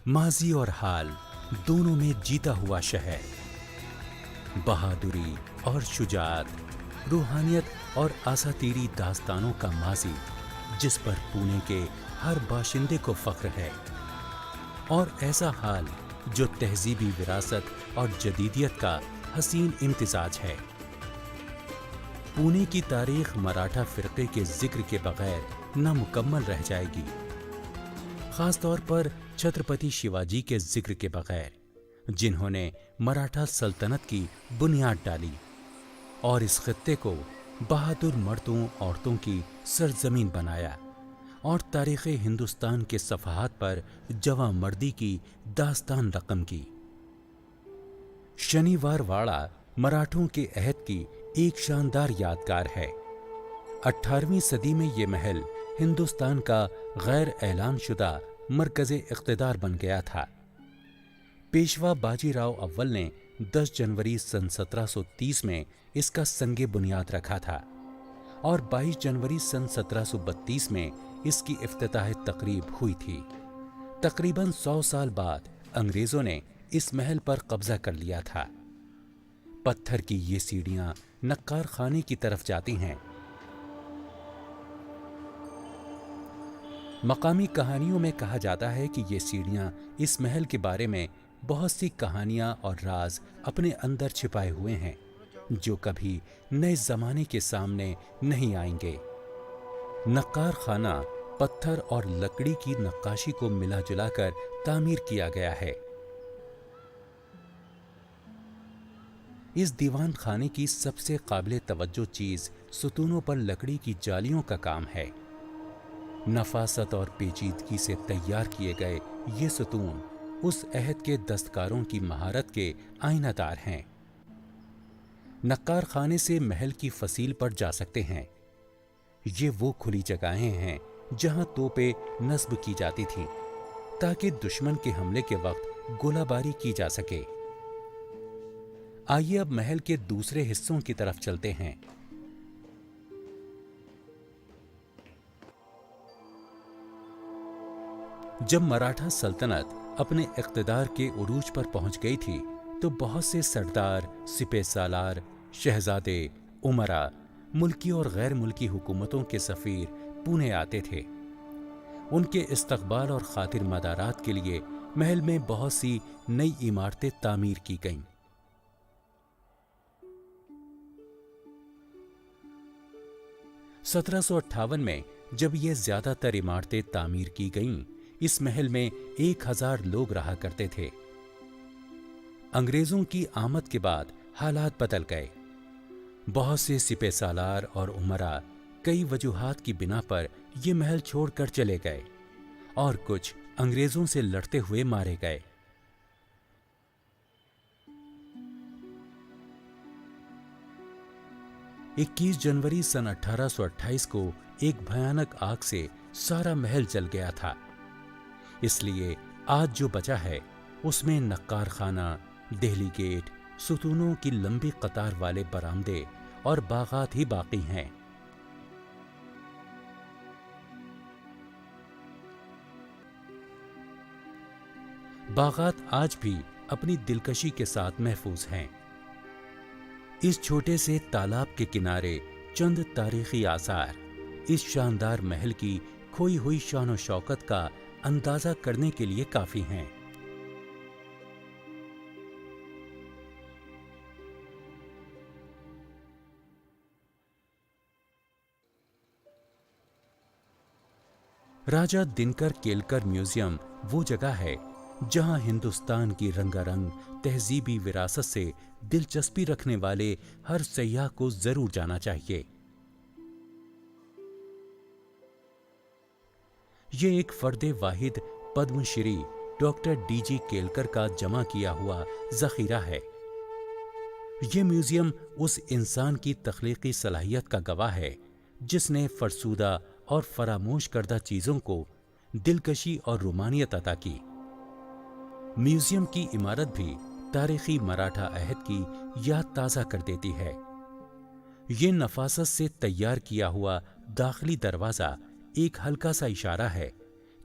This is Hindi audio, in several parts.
माजी और हाल दोनों में जीता हुआ शहर, बहादुरी और शुजाअत, रूहानियत और असातीरी दास्तानों का माजी जिस पर पुणे के हर बाशिंदे को फख्र है, और ऐसा हाल जो तहजीबी विरासत और जदीदियत का हसीन इम्तिजाज है। पुणे की तारीख मराठा फिरके के जिक्र के बगैर नामुकम्मल रह जाएगी, खास तौर पर छत्रपति शिवाजी के जिक्र के बगैर, जिन्होंने मराठा सल्तनत की बुनियाद डाली और इस खित्ते को बहादुर मर्दों औरतों की सरजमीन बनाया और तारीख़ हिंदुस्तान के सफ़हात पर जवां मर्दी की दास्तान रकम की। शनिवार वाड़ा मराठों के अहद की एक शानदार यादगार है। 18वीं सदी में ये महल हिंदुस्तान का गैर ऐलान शुदा मरकज़े इक़्तिदार बन गया था। पेशवा बाजीराव अव्वल ने 10 जनवरी सन 1730 में इसका संगे बुनियाद रखा था और 22 जनवरी सन 1732 में इसकी इफ्तिताह तकरीब हुई थी। तकरीबन 100 साल बाद अंग्रेजों ने इस महल पर कब्जा कर लिया था। पत्थर की ये सीढ़ियां नक्कार खाने की तरफ जाती हैं। मकामी कहानियों में कहा जाता है कि ये सीढ़ियां इस महल के बारे में बहुत सी कहानियां और राज अपने अंदर छिपाए हुए हैं, जो कभी नए जमाने के सामने नहीं आएंगे। नक्कार खाना पत्थर और लकड़ी की नक्काशी को मिला जुलाकर तामीर किया गया है। इस दीवान खाने की सबसे काबिले तवज्जो चीज सुतूनों पर लकड़ी की जालियों का काम है। नफासत और पेचीदगी से तैयार किए गए ये सुतून उस अहद के दस्तकारों की महारत के आईनादार हैं। नक्कार खाने से महल की फसील पर जा सकते हैं। ये वो खुली जगहें हैं जहां तोपें नस्ब की जाती थीं ताकि दुश्मन के हमले के वक्त गोलाबारी की जा सके। आइए अब महल के दूसरे हिस्सों की तरफ चलते हैं। जब मराठा सल्तनत अपने इक़्तिदार के उरूज पर पहुंच गई थी तो बहुत से सरदार, सिपहसालार, शहजादे, उमरा, मुल्की और गैर मुल्की हुकूमतों के सफ़ीर पुणे आते थे। उनके इस्तकबाल और खातिर मदारात के लिए महल में बहुत सी नई इमारतें तामीर की गईं। 1758 में जब ये ज्यादातर इमारतें तामीर की गईं, इस महल में 1000 लोग रहा करते थे। अंग्रेजों की आमद के बाद हालात बदल गए। बहुत से सिपहसालार और उमरा कई वजूहात की बिना पर ये महल छोड़कर चले गए और कुछ अंग्रेजों से लड़ते हुए मारे गए। इक्कीस जनवरी सन 1828 को एक भयानक आग से सारा महल जल गया था। इसलिए आज जो बचा है उसमें नक्कार खाना, देहली गेट, सुतूनों की लंबी कतार वाले बरामदे और बागात ही बाकी हैं। बागात आज भी अपनी दिलकशी के साथ महफूज हैं। इस छोटे से तालाब के किनारे चंद तारीखी आसार इस शानदार महल की खोई हुई शान शौकत का अंदाजा करने के लिए काफी हैं। राजा दिनकर केलकर म्यूजियम वो जगह है जहां हिंदुस्तान की रंगारंग तहजीबी विरासत से दिलचस्पी रखने वाले हर सयाह को जरूर जाना चाहिए। ये एक फर्दे वाहिद पद्मश्री डॉक्टर डीजी केलकर का जमा किया हुआ जखीरा है। ये म्यूजियम उस इंसान की तख्लीकी सलाहियत का गवाह है जिसने फरसूदा और फरामोश करदा चीजों को दिलकशी और रोमानियत अता की। म्यूजियम की इमारत भी तारीखी मराठा अहद की याद ताज़ा कर देती है। ये नफासत से तैयार किया हुआ दाखिली दरवाज़ा एक हल्का सा इशारा है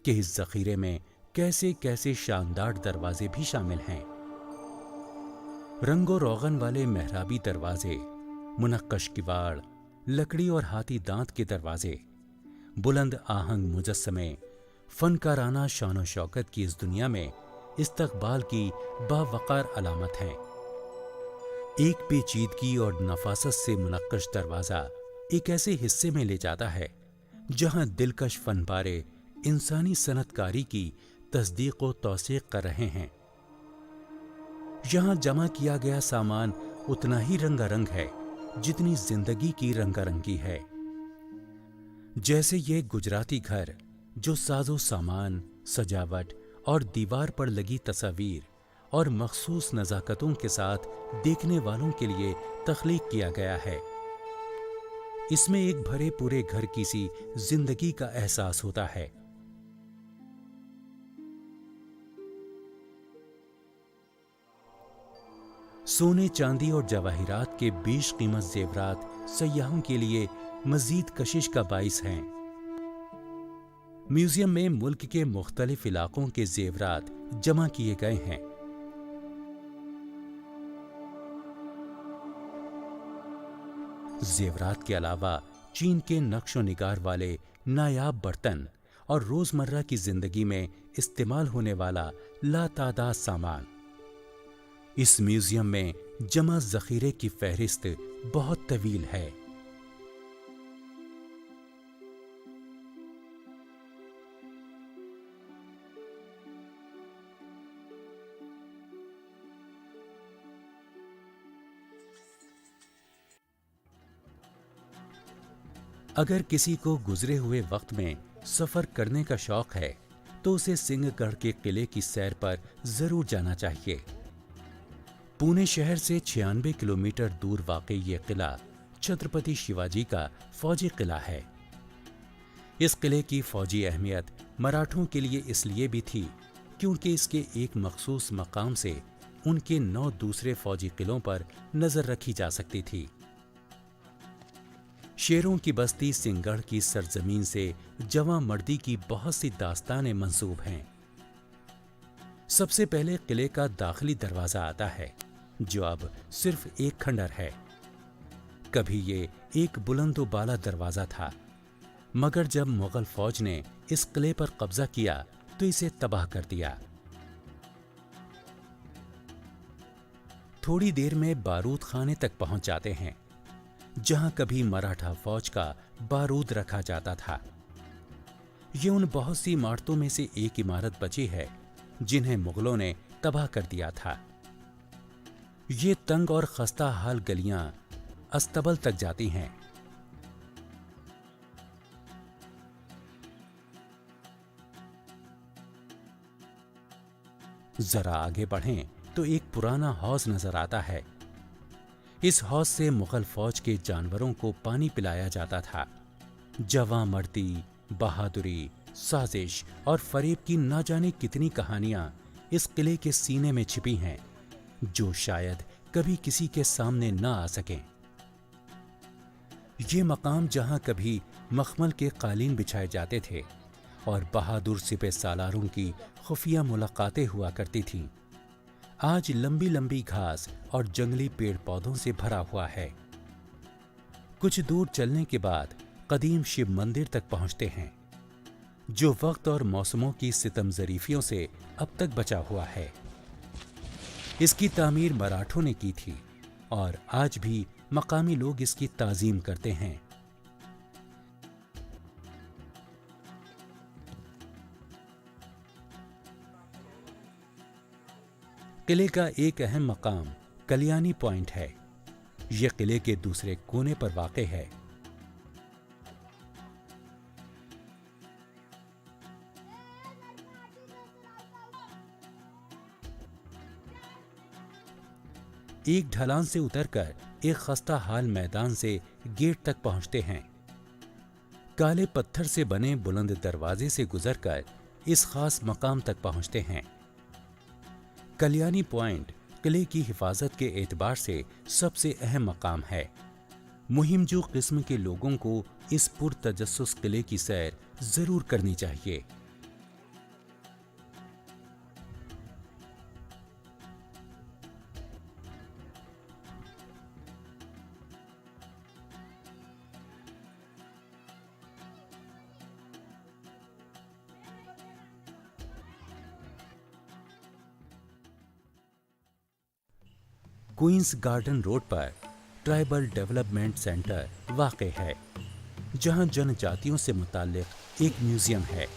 कि इस ज़ख़ीरे में कैसे कैसे शानदार दरवाजे भी शामिल हैं। रंगो रोगन वाले मेहराबी दरवाजे, मुनक्कश किवाड़, लकड़ी और हाथी दांत के दरवाजे, बुलंद आहंग मुजस्समे, फनकाराना शान शौकत की इस दुनिया में इस्तकबाल की बावकार अलामत हैं। एक पेचीदगी और नफासत से मुनक्कश दरवाजा एक ऐसे हिस्से में ले जाता है जहां दिलकश फनपारे इंसानी सनतकारी की तस्दीक व तौसीक कर रहे हैं। यहां जमा किया गया सामान उतना ही रंगारंग है जितनी जिंदगी की रंगारंगी है। जैसे ये गुजराती घर जो साजो सामान, सजावट और दीवार पर लगी तस्वीर और मखसूस नज़ाकतों के साथ देखने वालों के लिए तख्लीक किया गया है। इसमें एक भरे पूरे घर की सी जिंदगी का एहसास होता है। सोने, चांदी और जवाहिरात के बेशकीमत जेवरात सयाहों के लिए मजीद कशिश का बाइस हैं। म्यूजियम में मुल्क के मुख्तलिफ इलाकों के जेवरात जमा किए गए हैं। जेवरात के अलावा चीन के नक्शो निगार वाले नायाब बर्तन और रोजमर्रा की जिंदगी में इस्तेमाल होने वाला लातादाद सामान। इस म्यूजियम में जमा जखीरे की फहरिस्त बहुत तवील है। अगर किसी को गुजरे हुए वक्त में सफर करने का शौक है तो उसे सिंहगढ़ के किले की सैर पर जरूर जाना चाहिए। पुणे शहर से 96 किलोमीटर दूर वाक़ई ये किला छत्रपति शिवाजी का फौजी किला है। इस किले की फौजी अहमियत मराठों के लिए इसलिए भी थी क्योंकि इसके एक मखसूस मकाम से उनके 9 दूसरे फौजी किलों पर नजर रखी जा सकती थी। शेरों की बस्ती सिंहगढ़ की सरजमीन से जवां मर्दी की बहुत सी दास्तानें मंसूब हैं। सबसे पहले किले का दाखिली दरवाजा आता है जो अब सिर्फ एक खंडर है। कभी ये एक बुलंदोबाला दरवाजा था, मगर जब मुगल फौज ने इस किले पर कब्जा किया तो इसे तबाह कर दिया। थोड़ी देर में बारूद खाने तक पहुंच जाते हैं जहां कभी मराठा फौज का बारूद रखा जाता था। ये उन बहुत सी इमारतों में से एक इमारत बची है जिन्हें मुगलों ने तबाह कर दिया था। ये तंग और खस्ता हाल गलियां अस्तबल तक जाती हैं। जरा आगे बढ़ें तो एक पुराना हौज नजर आता है। इस हौज से मुगल फौज के जानवरों को पानी पिलाया जाता था। जवां मर्दी, बहादुरी, साजिश और फरेब की ना जाने कितनी कहानियां इस किले के सीने में छिपी हैं जो शायद कभी किसी के सामने ना आ सकें। ये मकाम जहां कभी मखमल के कालीन बिछाए जाते थे और बहादुर सिपह सालारों की खुफिया मुलाकातें हुआ करती थीं, आज लंबी लंबी घास और जंगली पेड़ पौधों से भरा हुआ है। कुछ दूर चलने के बाद कदीम शिव मंदिर तक पहुंचते हैं जो वक्त और मौसमों की सितम ज़रीफियों से अब तक बचा हुआ है। इसकी तामीर मराठों ने की थी और आज भी मकामी लोग इसकी ताजीम करते हैं। किले का एक अहम मकाम कल्याणी पॉइंट है। यह किले के दूसरे कोने पर वाक़ई है। एक ढलान से उतरकर एक खस्ता हाल मैदान से गेट तक पहुंचते हैं। काले पत्थर से बने बुलंद दरवाजे से गुजरकर इस खास मकाम तक पहुंचते हैं। कल्याणी पॉइंट किले की हिफाजत के एतबार से सबसे अहम मकाम है। मुहिमजू किस्म के लोगों को इस पुरतजस्सुस किले की सैर जरूर करनी चाहिए। क्वींस गार्डन रोड पर ट्राइबल डेवलपमेंट सेंटर वाक़ है, जहां जनजातियों से मुताल्लिक़ एक म्यूज़ियम है।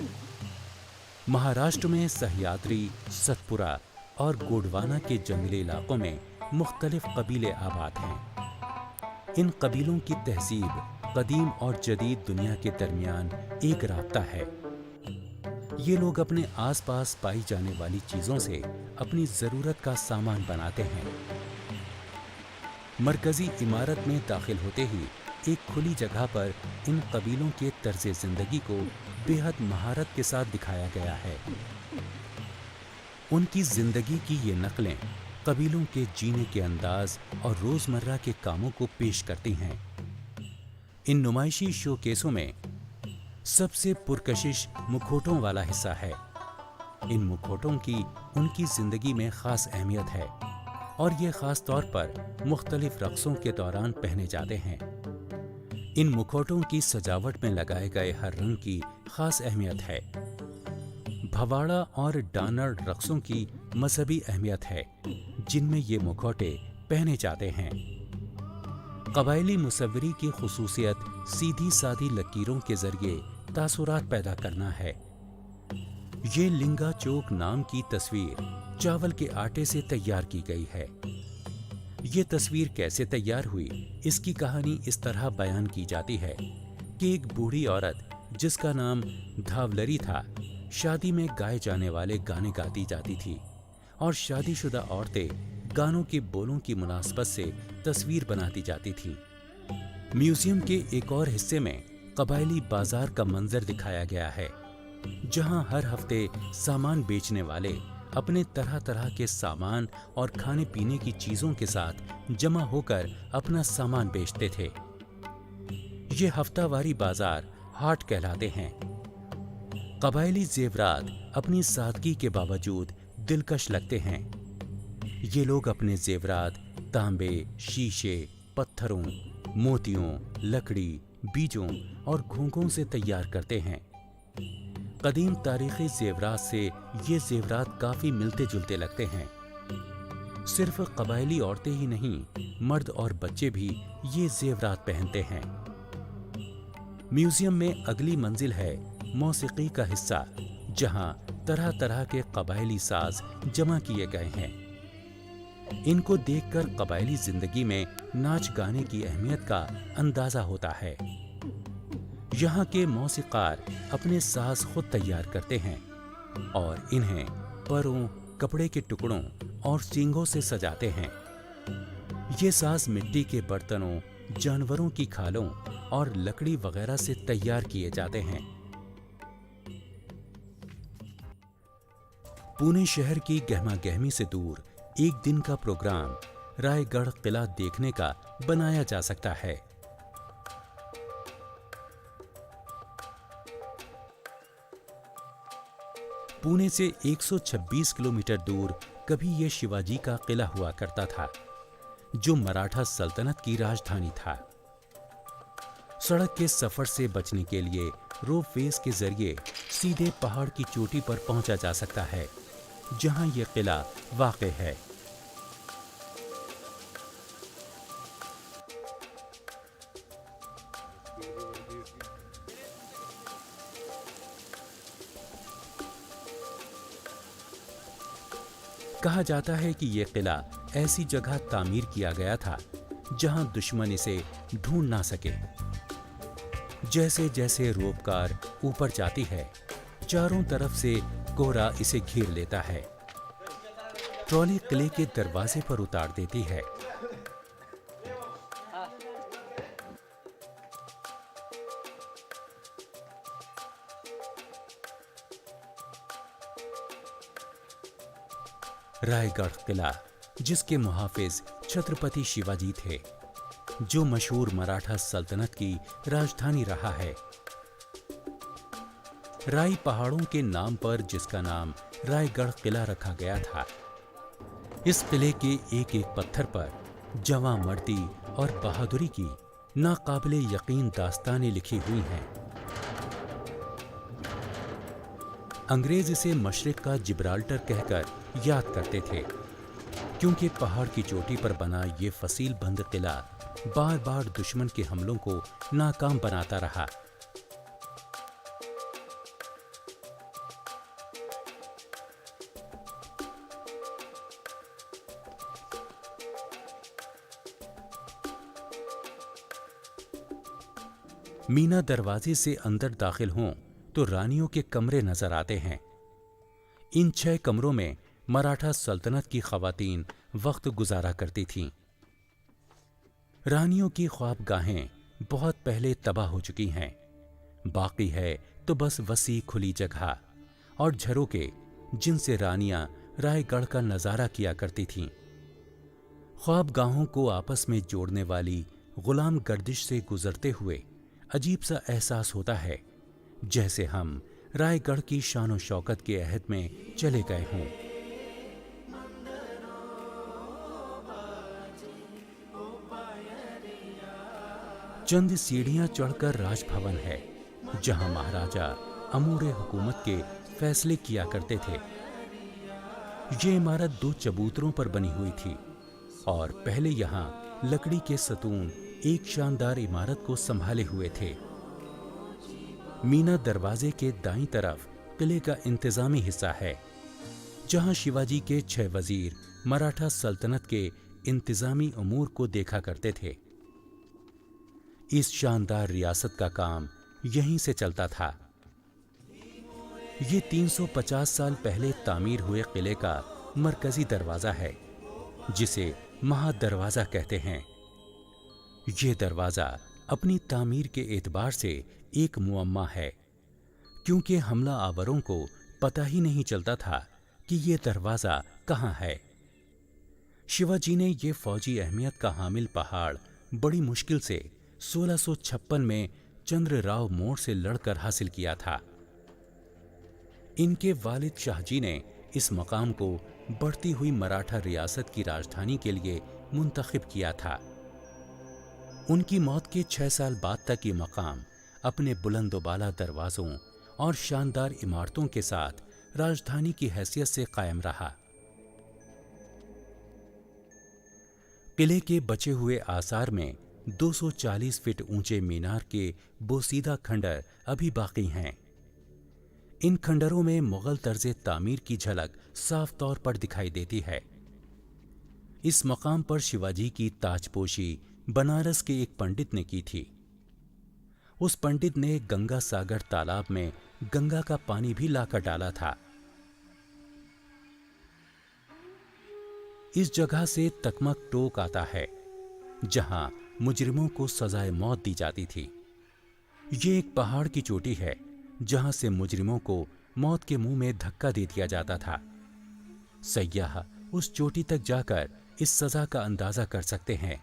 महाराष्ट्र में सह्याद्री, सतपुरा और गोंडवाना के जंगली इलाकों में मुख्तलिफ कबीले आबाद हैं। इन कबीलों की तहज़ीब कदीम और जदीद दुनिया के दरमियान एक राब्ता है। ये लोग अपने आसपास पाई जाने वाली चीज़ों से अपनी ज़रूरत का सामान बनाते हैं। मरकज़ी इमारत में दाखिल होते ही एक खुली जगह पर इन कबीलों के तर्ज़े ज़िंदगी को बेहद महारत के साथ दिखाया गया है। उनकी ज़िंदगी की ये नकलें कबीलों के जीने के अंदाज और रोज़मर्रा के कामों को पेश करती हैं। इन नुमाइशी शोकेसों में सबसे पुरकशिश मुखौटों वाला हिस्सा है। इन मुखौटों की उनकी ज़िंदगी में ख़ास अहमियत है और ये ख़ास तौर पर मुख्तलिफ रक़्सों के दौरान पहने जाते हैं। इन मुखौटों की सजावट में लगाए गए हर रंग की ख़ास अहमियत है। भवाड़ा और डानर रक़्सों की मजहबी अहमियत है, जिनमें ये मुखौटे पहने जाते हैं। कबायली मुसव्वरी की खुसूसियत सीधी सादी लकीरों के जरिए तासुरात पैदा करना है। ये लिंगा चोक नाम की तस्वीर चावल के आटे से तैयार की गई है। ये तस्वीर कैसे तैयार हुई, इसकी कहानी इस तरह बयान की जाती है कि एक बूढ़ी औरत जिसका नाम धावलरी था, शादी में गाए जाने वाले गाने गाती जाती थी और शादीशुदा औरतें गानों के बोलों की मुनासबत से तस्वीर बनाती जाती थी। म्यूजियम के एक और हिस्से में कबायली बाजार का मंजर दिखाया गया है, जहां हर हफ्ते सामान बेचने वाले अपने तरह तरह के सामान और खाने पीने की चीजों के साथ जमा होकर अपना सामान बेचते थे। ये हफ्तावारी बाजार हाट कहलाते हैं। कबायली जेवरात अपनी सादगी के बावजूद दिलकश लगते हैं। ये लोग अपने जेवरात तांबे, शीशे, पत्थरों, मोतियों, लकड़ी, बीजों और घोंघों से तैयार करते हैं। कदीम तारीखी जेवरात से ये जेवरात काफी मिलते जुलते लगते हैं। सिर्फ कबायली औरतें ही नहीं, मर्द और बच्चे भी ये जेवरात पहनते हैं। म्यूजियम में अगली मंजिल है मौसीकी का हिस्सा, जहां तरह तरह के कबायली साज जमा किए गए हैं। इनको देखकर कबायली जिंदगी में नाच गाने की अहमियत का अंदाजा होता है। यहाँ के मौसीकार अपने साज खुद तैयार करते हैं और इन्हें परों, कपड़े के टुकड़ों और सींगों से सजाते हैं। ये साज मिट्टी के बर्तनों, जानवरों की खालों और लकड़ी वगैरह से तैयार किए जाते हैं। पुणे शहर की गहमा गहमी से दूर एक दिन का प्रोग्राम रायगढ़ किला देखने का बनाया जा सकता है। पुणे से 126 किलोमीटर दूर कभी यह शिवाजी का किला हुआ करता था, जो मराठा सल्तनत की राजधानी था। सड़क के सफर से बचने के लिए रोपवेज के जरिए सीधे पहाड़ की चोटी पर पहुंचा जा सकता है, जहां यह किला वाक़ है। कहा जाता है कि यह किला ऐसी जगह तामीर किया गया था जहां दुश्मन इसे ढूंढ ना सके। जैसे जैसे रोपकार ऊपर जाती है, चारों तरफ से कोहरा इसे घेर लेता है। ट्रॉली किले के दरवाजे पर उतार देती है। रायगढ़ किला, जिसके मुहाफिज छत्रपति शिवाजी थे, जो मशहूर मराठा सल्तनत की राजधानी रहा है। राई पहाड़ों के नाम पर जिसका नाम रायगढ़ किला रखा गया था। इस किले के एक एक पत्थर पर जवां मर्दी और बहादुरी की नाकाबिले यकीन दास्तानें लिखी हुई हैं। अंग्रेज इसे मशरिक का जिब्राल्टर कहकर याद करते थे, क्योंकि पहाड़ की चोटी पर बना ये फसील बंद किला बार बार दुश्मन के हमलों को नाकाम बनाता रहा। मीना दरवाजे से अंदर दाखिल हों तो रानियों के कमरे नजर आते हैं। इन 6 कमरों में मराठा सल्तनत की खवातीन वक्त गुजारा करती थीं। रानियों की ख्वाबगाहें बहुत पहले तबाह हो चुकी हैं। बाकी है तो बस वसी खुली जगह और झरोके जिनसे रानियां रायगढ़ का नजारा किया करती थीं। ख्वाबगाहों को आपस में जोड़ने वाली गुलाम गर्दिश से गुजरते हुए अजीब सा एहसास होता है जैसे हम रायगढ़ की शान शौकत के अहद में चले गए हों। चंद सीढ़ियां चढ़कर राजभवन है जहां महाराजा अमूरे हुकूमत के फैसले किया करते थे। ये इमारत 2 चबूतरों पर बनी हुई थी और पहले यहां लकड़ी के सतून एक शानदार इमारत को संभाले हुए थे। मीना दरवाजे के दाईं तरफ किले का इंतजामी हिस्सा है जहां शिवाजी के 6 वजीर मराठा सल्तनत के इंतजामी उमूर को देखा करते थे। इस शानदार रियासत का काम यहीं से चलता था। ये 350 साल पहले तामीर हुए किले का मरकजी दरवाजा है जिसे महादरवाजा कहते हैं। ये दरवाजा अपनी तामीर के एतबार से एक मुअम्मा है क्योंकि हमला आवरों को पता ही नहीं चलता था कि ये दरवाजा कहाँ है। शिवाजी ने ये फौजी अहमियत का हामिल पहाड़ बड़ी मुश्किल से 1656 में चंद्रराव मोड़ से लड़कर हासिल किया था। इनके वालिद शाहजी ने इस मकाम को बढ़ती हुई मराठा रियासत की राजधानी के लिए मुंतखब किया था। उनकी मौत के 6 साल बाद तक ये मकाम अपने बुलंदोबाला दरवाजों और शानदार इमारतों के साथ राजधानी की हैसियत से कायम रहा। किले के बचे हुए आसार में 240 फीट ऊंचे मीनार के बोसीदा खंडर अभी बाकी हैं। इन खंडरों में मुगल तर्ज तामीर की झलक साफ तौर पर दिखाई देती है। इस मकाम पर शिवाजी की ताजपोशी बनारस के एक पंडित ने की थी। उस पंडित ने गंगा सागर तालाब में गंगा का पानी भी लाकर डाला था। इस जगह से तकमक टोक आता है जहां मुजरिमों को सजाए मौत दी जाती थी। ये एक पहाड़ की चोटी है जहां से मुजरिमों को मौत के मुंह में धक्का दे दिया जाता था। सयाह उस चोटी तक जाकर इस सजा का अंदाजा कर सकते हैं।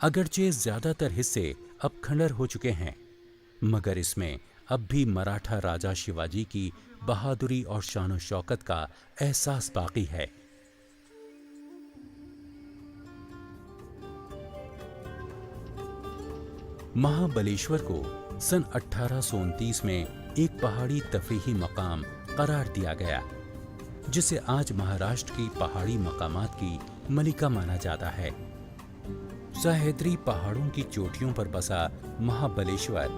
अगरचे ज्यादातर हिस्से अब खंडर हो चुके हैं मगर इसमें अब भी मराठा राजा शिवाजी की बहादुरी और शान शौकत का एहसास बाकी है। महाबलेश्वर को सन 1829 में एक पहाड़ी तफरीही मकाम करार दिया गया जिसे आज महाराष्ट्र की पहाड़ी मकामात की मलिका माना जाता है। सह्याद्री पहाड़ों की चोटियों पर बसा महाबलेश्वर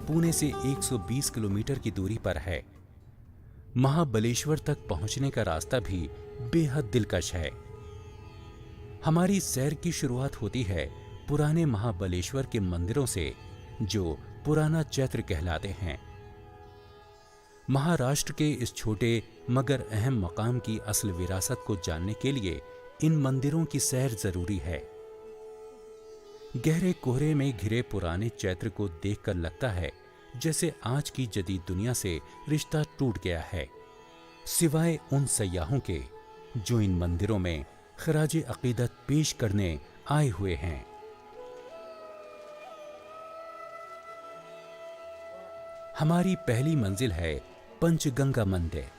पुणे से 120 किलोमीटर की दूरी पर है। महाबलेश्वर तक पहुंचने का रास्ता भी बेहद दिलकश है। हमारी सैर की शुरुआत होती है पुराने महाबलेश्वर के मंदिरों से जो पुराना चैत्र कहलाते हैं। महाराष्ट्र के इस छोटे मगर अहम मकाम की असल विरासत को जानने के लिए इन मंदिरों की सैर जरूरी है। गहरे कोहरे में घिरे पुराने चैत्र को देखकर लगता है जैसे आज की जदीद दुनिया से रिश्ता टूट गया है, सिवाय उन सयाहों के जो इन मंदिरों में खराज अकीदत पेश करने आए हुए हैं। हमारी पहली मंजिल है पंचगंगा मंदिर।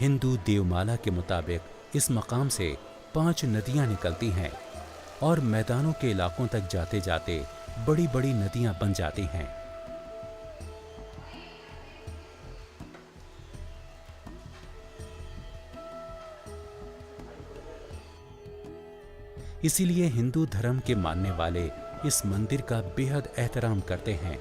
हिंदू देवमाला के मुताबिक इस मकाम से 5 नदियां निकलती हैं और मैदानों के इलाकों तक जाते जाते बड़ी बड़ी नदियां बन जाती हैं। इसीलिए हिंदू धर्म के मानने वाले इस मंदिर का बेहद एहतराम करते हैं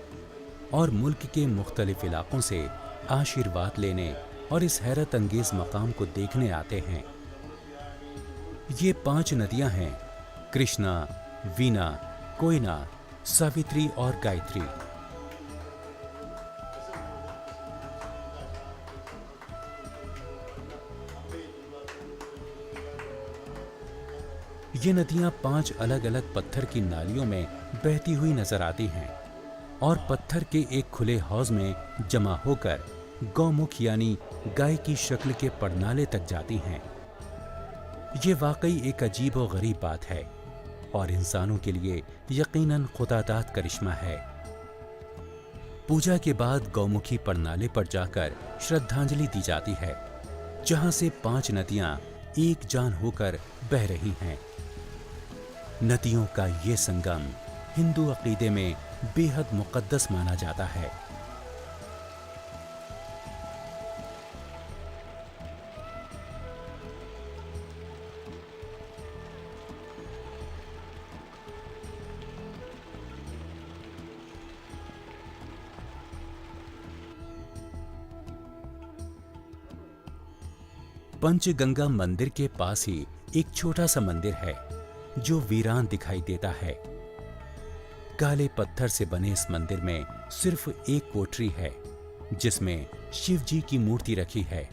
और मुल्क के मुख्तलिफ इलाकों से आशीर्वाद लेने और इस हैरत अंगेज मकाम को देखने आते हैं। ये 5 नदियां हैं: कृष्णा, वीना, कोयना, सावित्री और गायत्री। ये नदियां 5 अलग अलग पत्थर की नालियों में बहती हुई नजर आती हैं और पत्थर के एक खुले हौज में जमा होकर गौमुख यानी गाय की शक्ल के पड़नाले तक जाती हैं। ये वाकई एक अजीब और गरीब बात है और इंसानों के लिए यकीनन खुदादाद करिश्मा है। पूजा के बाद गौमुखी पड़नाले पर जाकर श्रद्धांजलि दी जाती है, जहां से 5 नदियां एक जान होकर बह रही हैं। नदियों का ये संगम हिंदू अकीदे में बेहद मुकद्दस माना जाता है। पंचगंगा मंदिर के पास ही एक छोटा सा मंदिर है जो वीरान दिखाई देता है। काले पत्थर से बने इस मंदिर में सिर्फ एक कोठरी है जिसमें शिव जी की मूर्ति रखी है।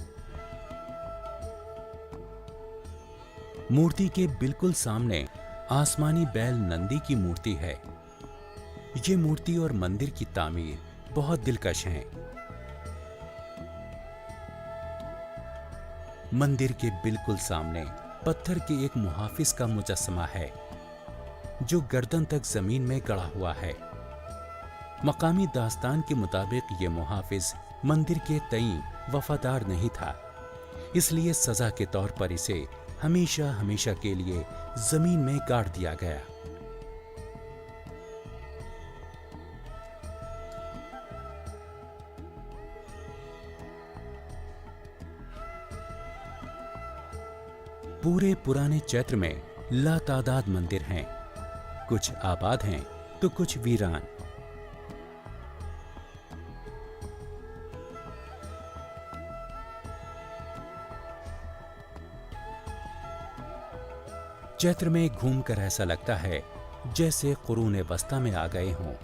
मूर्ति के बिल्कुल सामने आसमानी बैल नंदी की मूर्ति है। ये मूर्ति और मंदिर की तामीर बहुत दिलकश है। मंदिर के बिल्कुल सामने पत्थर के एक मुहाफिज का मुजस्समा है जो गर्दन तक जमीन में गड़ा हुआ है। मकामी दास्तान के मुताबिक ये मुहाफिज मंदिर के तई वफादार नहीं था, इसलिए सजा के तौर पर इसे हमेशा हमेशा के लिए जमीन में गाड़ दिया गया। पूरे पुराने चैत्र में लातादाद मंदिर हैं। कुछ आबाद हैं तो कुछ वीरान। चैत्र में घूमकर ऐसा लगता है जैसे कुरूने वस्ता में आ गए हों।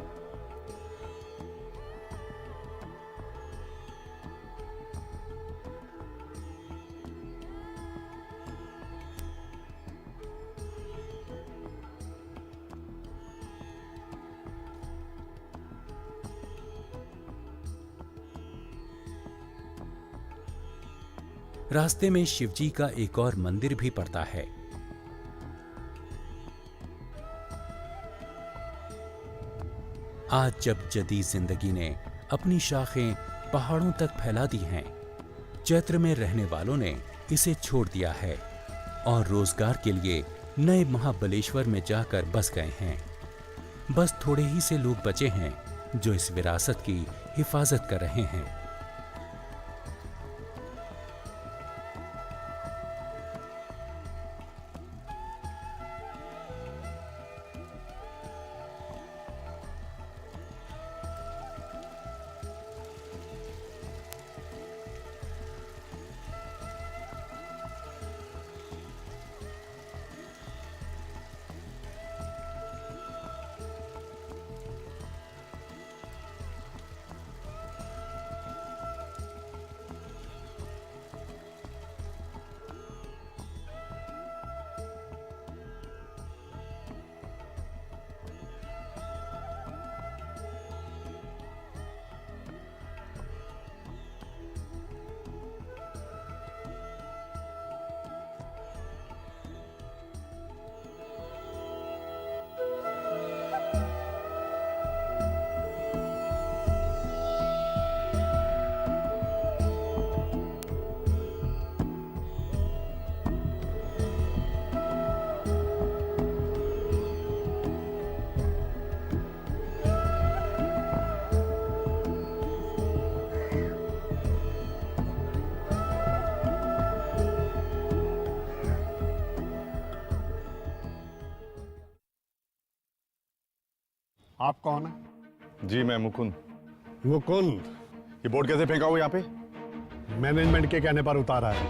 रास्ते में शिवजी का एक और मंदिर भी पड़ता है। आज जब जदीद जिंदगी ने अपनी शाखें पहाड़ों तक फैला दी हैं, चैत्र में रहने वालों ने इसे छोड़ दिया है और रोजगार के लिए नए महाबलेश्वर में जाकर बस गए हैं। बस थोड़े ही से लोग बचे हैं जो इस विरासत की हिफाजत कर रहे हैं। आप कौन है? जी मैं मुकुंद। वो कौन? ये बोर्ड कैसे फेंका हो यहाँ पे? मैनेजमेंट के कहने पर उतारा है।